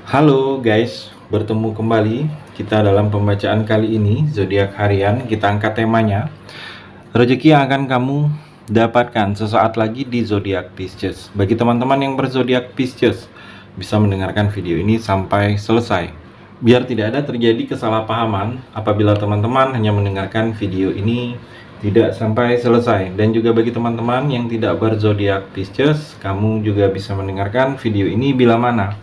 Halo guys, bertemu kembali kita dalam pembacaan kali ini zodiak harian. Kita angkat temanya rezeki yang akan kamu dapatkan sesaat lagi di zodiak Pisces. Bagi teman-teman yang berzodiak Pisces, bisa mendengarkan video ini sampai selesai biar tidak ada terjadi kesalahpahaman apabila teman-teman hanya mendengarkan video ini tidak sampai selesai. Dan juga bagi teman-teman yang tidak berzodiak Pisces, kamu juga bisa mendengarkan video ini bila mana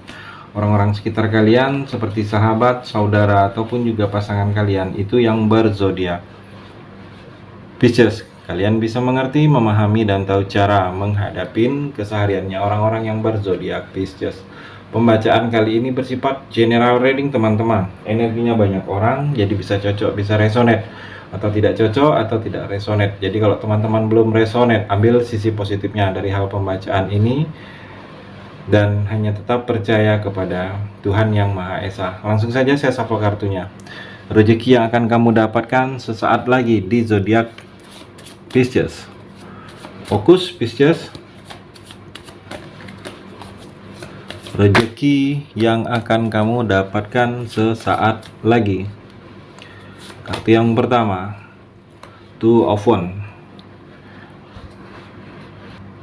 orang-orang sekitar kalian seperti sahabat, saudara, ataupun juga pasangan kalian itu yang berzodiak Pisces. Kalian bisa mengerti, memahami, dan tahu cara menghadapi kesehariannya orang-orang yang berzodiak Pisces. Pembacaan kali ini bersifat general reading teman-teman. Energinya banyak orang, jadi bisa cocok, bisa resonate, atau tidak cocok, atau tidak resonate. Jadi kalau teman-teman belum resonate, ambil sisi positifnya dari hal pembacaan ini dan hanya tetap percaya kepada Tuhan Yang Maha Esa. Langsung saja saya shuffle kartunya. Rezeki yang akan kamu dapatkan sesaat lagi di zodiak Pisces. Fokus Pisces. Rezeki yang akan kamu dapatkan sesaat lagi. Kartu yang pertama, Two of Wands.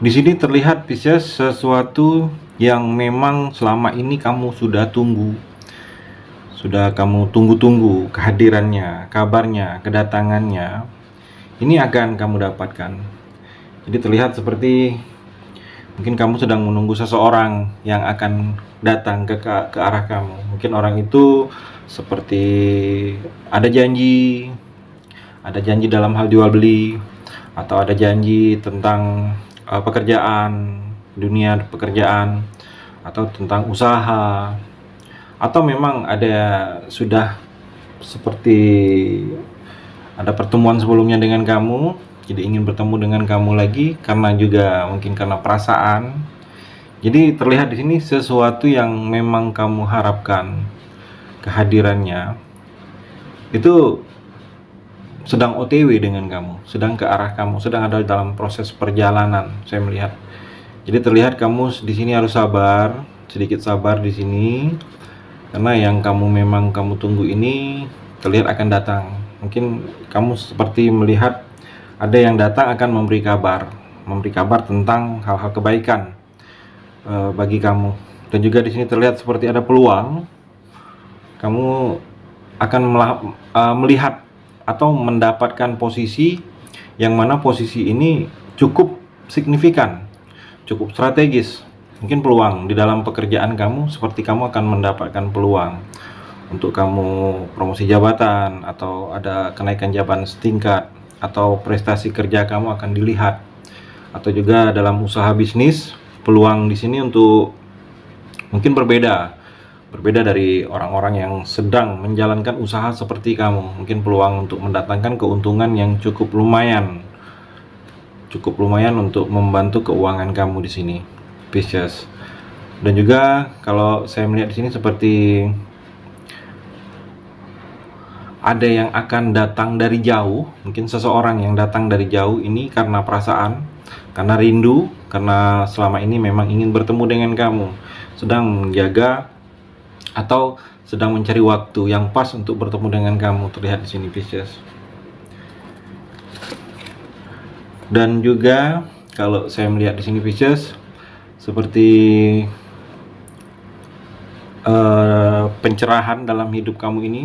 Di sini terlihat Pisces sesuatu yang memang selama ini kamu sudah tunggu. Sudah kamu tunggu-tunggu kehadirannya, kabarnya, kedatangannya. Ini akan kamu dapatkan. Jadi terlihat seperti mungkin kamu sedang menunggu seseorang yang akan datang ke arah kamu. Mungkin orang itu seperti ada janji dalam hal jual beli, atau ada janji tentang pekerjaan, dunia pekerjaan, atau tentang usaha, atau memang sudah seperti ada pertemuan sebelumnya dengan kamu, jadi ingin bertemu dengan kamu lagi karena juga mungkin karena perasaan. Jadi terlihat di sini sesuatu yang memang kamu harapkan kehadirannya itu sedang OTW dengan kamu, sedang ke arah kamu, sedang ada dalam proses perjalanan. Saya melihat. Jadi terlihat kamu di sini harus sabar, sedikit sabar di sini, karena yang memang kamu tunggu ini terlihat akan datang. Mungkin kamu seperti melihat ada yang datang akan memberi kabar tentang hal-hal kebaikan bagi kamu. Dan juga di sini terlihat seperti ada peluang kamu akan melihat atau mendapatkan posisi yang mana posisi ini cukup signifikan, cukup strategis. Mungkin peluang di dalam pekerjaan kamu, seperti kamu akan mendapatkan peluang untuk kamu promosi jabatan, atau ada kenaikan jabatan setingkat, atau prestasi kerja kamu akan dilihat. Atau juga dalam usaha bisnis, peluang di sini untuk mungkin berbeda dari orang-orang yang sedang menjalankan usaha seperti kamu. Mungkin peluang untuk mendatangkan keuntungan yang cukup lumayan untuk membantu keuangan kamu di sini, Pisces. Dan juga kalau saya melihat di sini seperti ada yang akan datang dari jauh, mungkin seseorang yang datang dari jauh ini karena perasaan, karena rindu, karena selama ini memang ingin bertemu dengan kamu, sedang menjaga atau sedang mencari waktu yang pas untuk bertemu dengan kamu, terlihat di sini Pisces. Dan juga kalau saya melihat di sini Pisces seperti pencerahan dalam hidup kamu ini,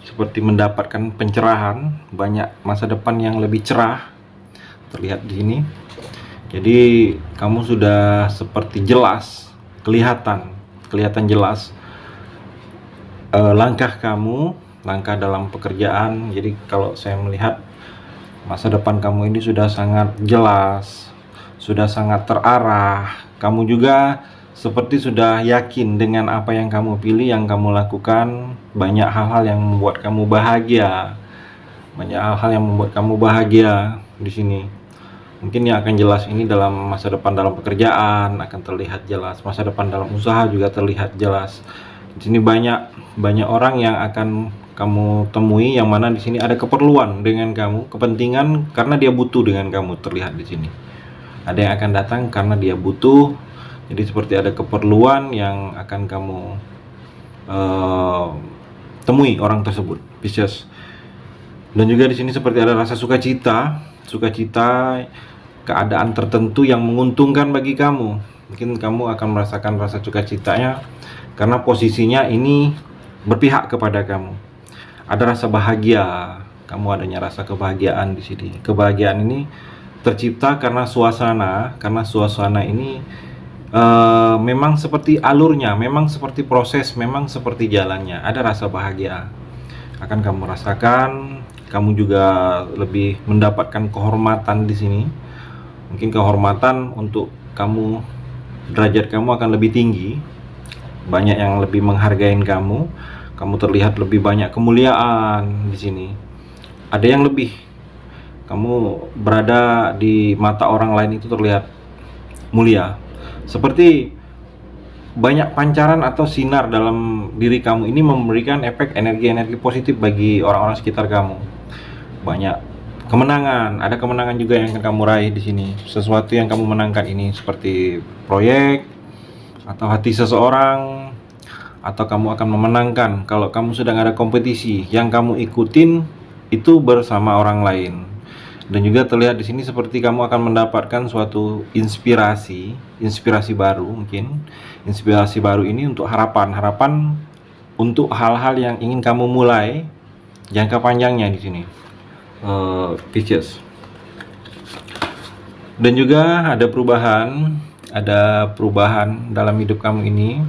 seperti mendapatkan pencerahan, banyak masa depan yang lebih cerah, terlihat di sini. Jadi kamu sudah seperti jelas, kelihatan jelas langkah dalam pekerjaan. Jadi kalau saya melihat masa depan kamu ini sudah sangat jelas, sudah sangat terarah. Kamu juga seperti sudah yakin dengan apa yang kamu pilih, yang kamu lakukan. Banyak hal-hal yang membuat kamu bahagia di sini. Mungkin yang akan jelas ini dalam masa depan dalam pekerjaan akan terlihat jelas, masa depan dalam usaha juga terlihat jelas. Di sini banyak orang yang akan kamu temui, yang mana di sini ada keperluan dengan kamu, kepentingan karena dia butuh dengan kamu, terlihat di sini. Ada yang akan datang karena dia butuh Jadi seperti ada keperluan yang akan kamu temui orang tersebut, Pisces. Dan juga di sini seperti ada rasa sukacita, keadaan tertentu yang menguntungkan bagi kamu. Mungkin kamu akan merasakan rasa sukacitanya karena posisinya ini berpihak kepada kamu. Ada rasa bahagia, kamu adanya rasa kebahagiaan di sini. Kebahagiaan ini tercipta karena suasana ini memang seperti alurnya, memang seperti proses, memang seperti jalannya. Ada rasa bahagia akan kamu rasakan. Kamu juga lebih mendapatkan kehormatan di sini. Mungkin kehormatan untuk kamu, derajat kamu akan lebih tinggi. Banyak yang lebih menghargai kamu. Kamu terlihat lebih banyak kemuliaan di sini. Ada yang lebih. Kamu berada di mata orang lain itu terlihat mulia. Seperti banyak pancaran atau sinar dalam diri kamu ini memberikan efek energi-energi positif bagi orang-orang sekitar kamu. Banyak kemenangan, ada kemenangan juga yang akan kamu raih di sini. Sesuatu yang kamu menangkan ini seperti proyek atau hati seseorang, atau kamu akan memenangkan kalau kamu sedang ada kompetisi yang kamu ikutin itu bersama orang lain. Dan juga terlihat di sini seperti kamu akan mendapatkan suatu inspirasi baru mungkin. Inspirasi baru ini untuk harapan untuk hal-hal yang ingin kamu mulai jangka panjangnya di sini, Pisces. Dan juga ada perubahan dalam hidup kamu ini.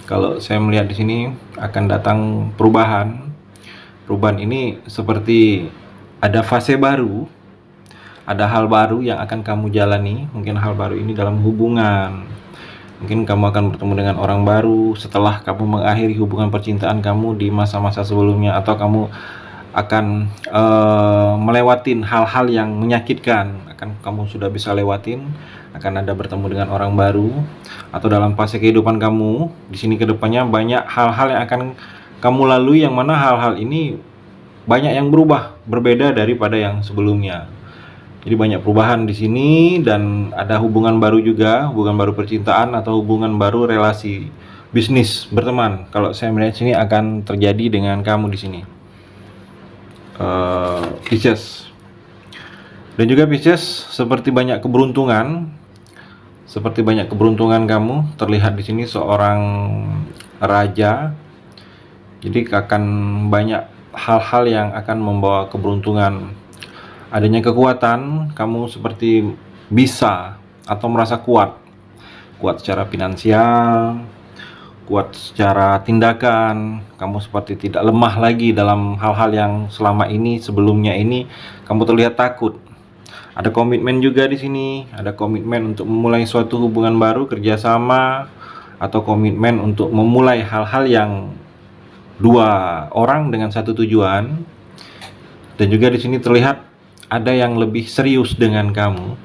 Kalau saya melihat di sini akan datang perubahan. Perubahan ini seperti ada fase baru, ada hal baru yang akan kamu jalani. Mungkin hal baru ini dalam hubungan. Mungkin kamu akan bertemu dengan orang baru setelah kamu mengakhiri hubungan percintaan kamu di masa-masa sebelumnya, atau kamu akan melewatin hal-hal yang menyakitkan. Kamu sudah bisa lewatin, akan ada bertemu dengan orang baru, atau dalam fase kehidupan kamu di sini kedepannya banyak hal-hal yang akan kamu lalui, yang mana hal-hal ini banyak yang berubah, berbeda daripada yang sebelumnya. Jadi banyak perubahan di sini, dan ada hubungan baru juga, hubungan baru percintaan atau hubungan baru relasi bisnis, berteman. Kalau saya melihat sini akan terjadi dengan kamu di sini, Pisces. Dan juga Pisces seperti banyak keberuntungan kamu terlihat di sini seorang raja. Jadi akan banyak hal-hal yang akan membawa keberuntungan. Adanya kekuatan, kamu seperti bisa atau merasa kuat secara finansial, kuat secara tindakan. Kamu seperti tidak lemah lagi dalam hal-hal yang sebelumnya ini kamu terlihat takut. Ada komitmen juga di sini, ada komitmen untuk memulai suatu hubungan baru, kerjasama, atau komitmen untuk memulai hal-hal yang dua orang dengan satu tujuan. Dan juga di sini terlihat ada yang lebih serius dengan kamu.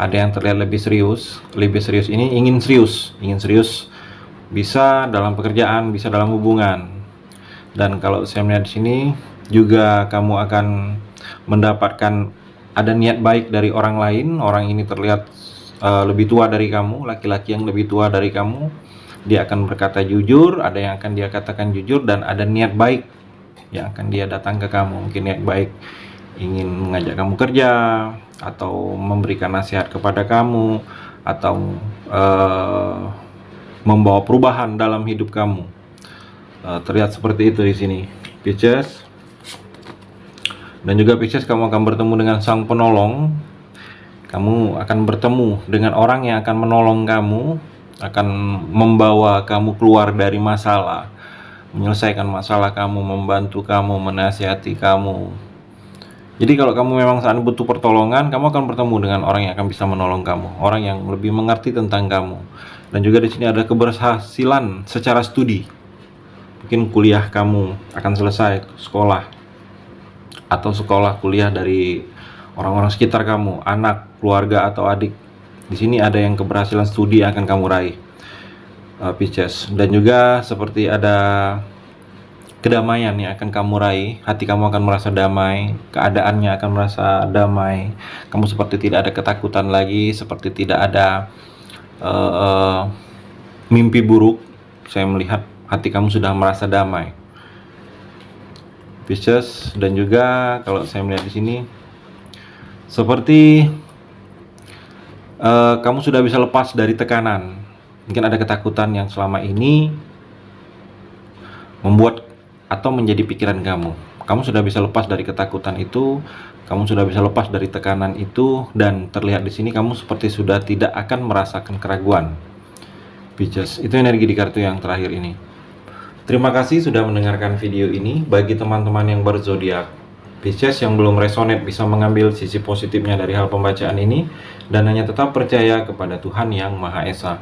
Ada yang terlihat lebih serius ini ingin serius, bisa dalam pekerjaan, bisa dalam hubungan. Dan kalau saya melihat di sini juga kamu akan mendapatkan ada niat baik dari orang lain. Orang ini terlihat lebih tua dari kamu, laki-laki yang lebih tua dari kamu. Dia akan berkata jujur, ada yang akan dia katakan jujur, dan ada niat baik yang akan dia datang ke kamu. Mungkin niat baik ingin mengajak kamu kerja, atau memberikan nasihat kepada kamu, atau membawa perubahan dalam hidup kamu. Terlihat seperti itu di sini, Pisces. Dan juga Pisces, kamu akan bertemu dengan sang penolong. Kamu akan bertemu dengan orang yang akan menolong kamu, akan membawa kamu keluar dari masalah, menyelesaikan masalah kamu, membantu kamu, menasihati kamu. Jadi kalau kamu memang saat butuh pertolongan, kamu akan bertemu dengan orang yang akan bisa menolong kamu, orang yang lebih mengerti tentang kamu. Dan juga di sini ada keberhasilan secara studi. Mungkin kuliah kamu akan selesai, sekolah kuliah dari orang-orang sekitar kamu, anak, keluarga, atau adik. Di sini ada yang keberhasilan studi yang akan kamu raih, Pisces. Dan juga seperti ada kedamaian yang akan kamu raih. Hati kamu akan merasa damai, keadaannya akan merasa damai. Kamu seperti tidak ada ketakutan lagi, seperti tidak ada eh, mimpi buruk. Saya melihat hati kamu sudah merasa damai, Pisces. Dan juga kalau saya melihat di sini seperti kamu sudah bisa lepas dari tekanan. Mungkin ada ketakutan yang selama ini membuat atau menjadi pikiran kamu. Kamu sudah bisa lepas dari ketakutan itu, kamu sudah bisa lepas dari tekanan itu, dan terlihat di sini kamu seperti sudah tidak akan merasakan keraguan, Pisces. Itu energi di kartu yang terakhir ini. Terima kasih sudah mendengarkan video ini. Bagi teman-teman yang berzodiak Pisces yang belum resonate bisa mengambil sisi positifnya dari hal pembacaan ini dan hanya tetap percaya kepada Tuhan Yang Maha Esa.